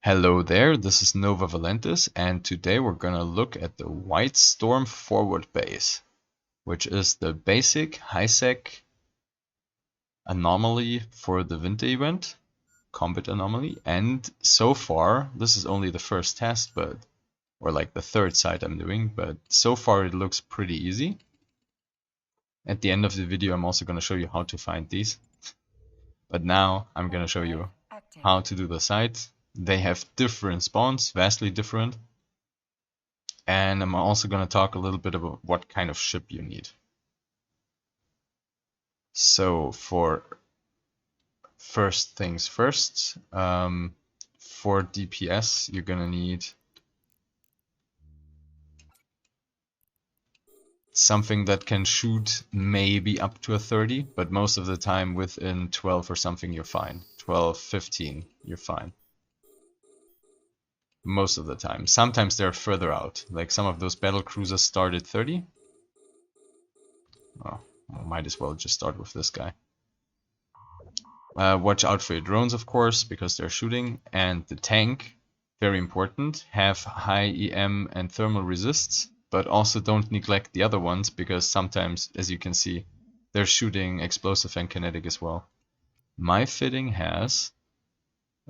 Hello there, this is Nova Valentis, and today we're gonna look at the Wightstorm forward base, which is the basic high-sec anomaly for the winter event, combat anomaly, and so far, this is only the first test, or like the third site I'm doing, but so far it looks pretty easy. At the end of the video I'm also gonna show you how to find these, but now I'm gonna show you how to do the site. They have different spawns, vastly different. And I'm also going to talk a little bit about what kind of ship you need. So for first things first, for DPS you're going to need something that can shoot maybe up to a 30, but most of the time within 12 or something you're fine. 12, 15, you're fine. Most of the time. Sometimes they're further out. Like some of those battle cruisers start at 30. Oh, might as well just start with this guy. Watch out for your drones, of course, because they're shooting. And the tank, very important, have high EM and thermal resists, but also don't neglect the other ones, because sometimes, as you can see, they're shooting explosive and kinetic as well. My fitting has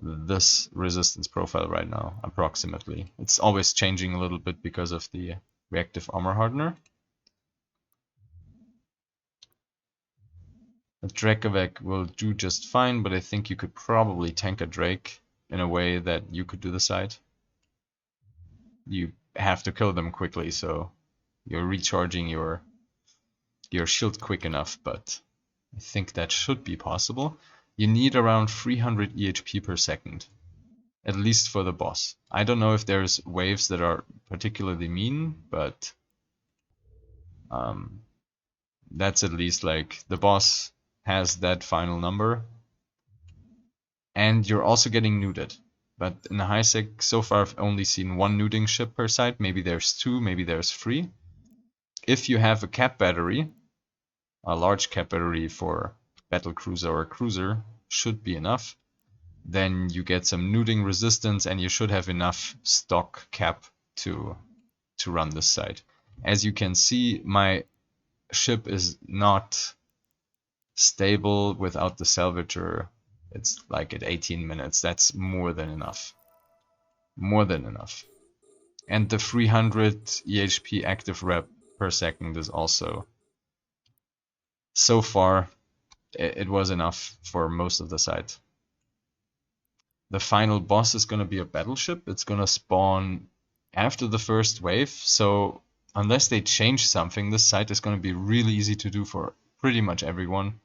this resistance profile right now, approximately. It's always changing a little bit because of the reactive armor hardener. A Drakavac will do just fine, but I think you could probably tank a Drake in a way that you could do the side. You have to kill them quickly, so you're recharging your shield quick enough, but I think that should be possible. You need around 300 EHP per second, at least for the boss. I don't know if there's waves that are particularly mean, but that's at least like the boss has that final number. And you're also getting nuded. But in the high sec, so far I've only seen one nuding ship per site. Maybe there's two, maybe there's three. If you have a cap battery, a large cap battery for battle cruiser or cruiser should be enough. Then you get some nuding resistance and you should have enough stock cap to run this site. As you can see, my ship is not stable without the salvager. It's like at 18 minutes. That's more than enough. More than enough. And the 300 EHP active rep per second is also, so far, it was enough for most of the site. The final boss is going to be a battleship. It's going to spawn after the first wave. So unless they change something, this site is going to be really easy to do for pretty much everyone.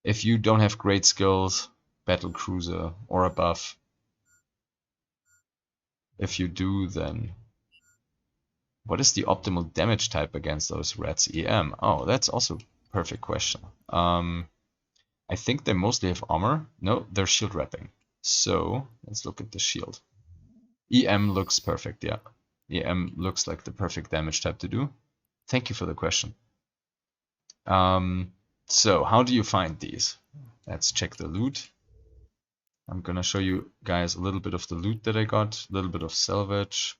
If you don't have great skills, battle cruiser or above. If you do, then what is the optimal damage type against those rats? EM. Oh, that's also a perfect question. I think they mostly have armor. No, they're shield wrapping. So let's look at the shield. EM looks perfect, yeah. EM looks like the perfect damage type to do. Thank you for the question. So how do you find these? Let's check the loot. I'm gonna show you guys a little bit of the loot that I got, a little bit of salvage.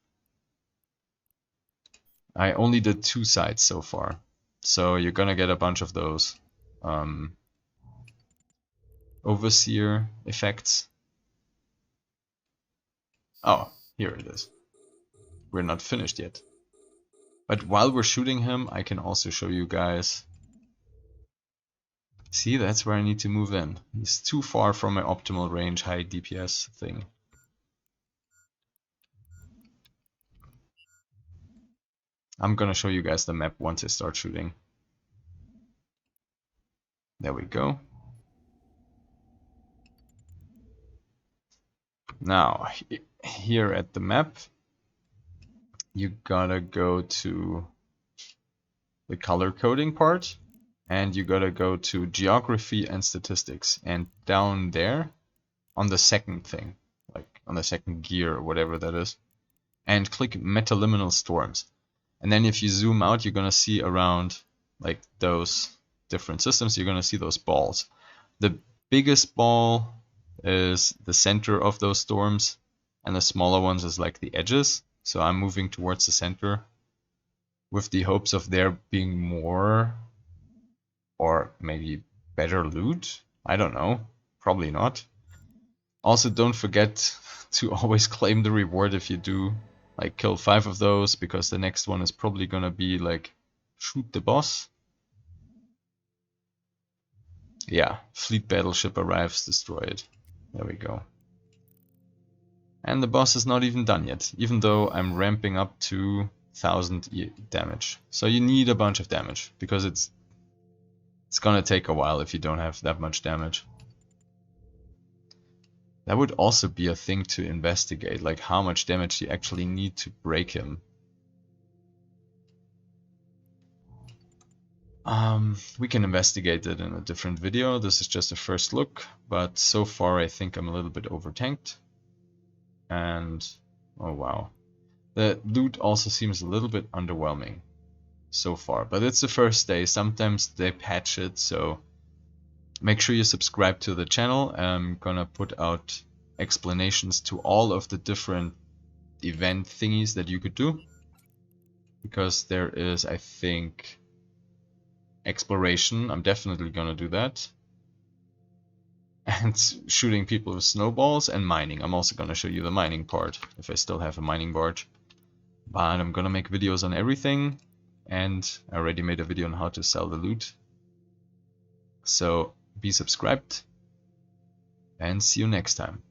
I only did 2 sites so far, so you're gonna get a bunch of those overseer effects. Oh, here it is. We're not finished yet. But while we're shooting him, I can also show you guys. See, that's where I need to move in. He's too far from my optimal range, high DPS thing. I'm gonna show you guys the map once I start shooting. There we go. Now, here at the map, you gotta go to the color coding part, and you gotta go to geography and statistics, and down there, on the second thing, like on the second gear or whatever that is, and click metaliminal storms. And then if you zoom out, you're gonna see around like those different systems, you're gonna see those balls. The biggest ball is the center of those storms, and the smaller ones is like the edges. So I'm moving towards the center with the hopes of there being more or maybe better loot. I don't know. Probably not. Also, don't forget to always claim the reward if you do like kill 5 of those, because the next one is probably gonna be like shoot the boss. Yeah, fleet battleship arrives, destroy it. There we go. And the boss is not even done yet, even though I'm ramping up to 1000 damage. So you need a bunch of damage, because it's gonna take a while if you don't have that much damage. That would also be a thing to investigate, like how much damage you actually need to break him. We can investigate it in a different video. This is just a first look, but so far I think I'm a little bit over-tanked. And oh wow. The loot also seems a little bit underwhelming so far, but it's the first day. Sometimes they patch it, so make sure you subscribe to the channel. I'm gonna put out explanations to all of the different event thingies that you could do, because there is, I think, exploration. I'm definitely gonna do that. And shooting people with snowballs, and mining. I'm also gonna show you the mining part, if I still have a mining barge. But I'm gonna make videos on everything, and I already made a video on how to sell the loot. So be subscribed, and see you next time.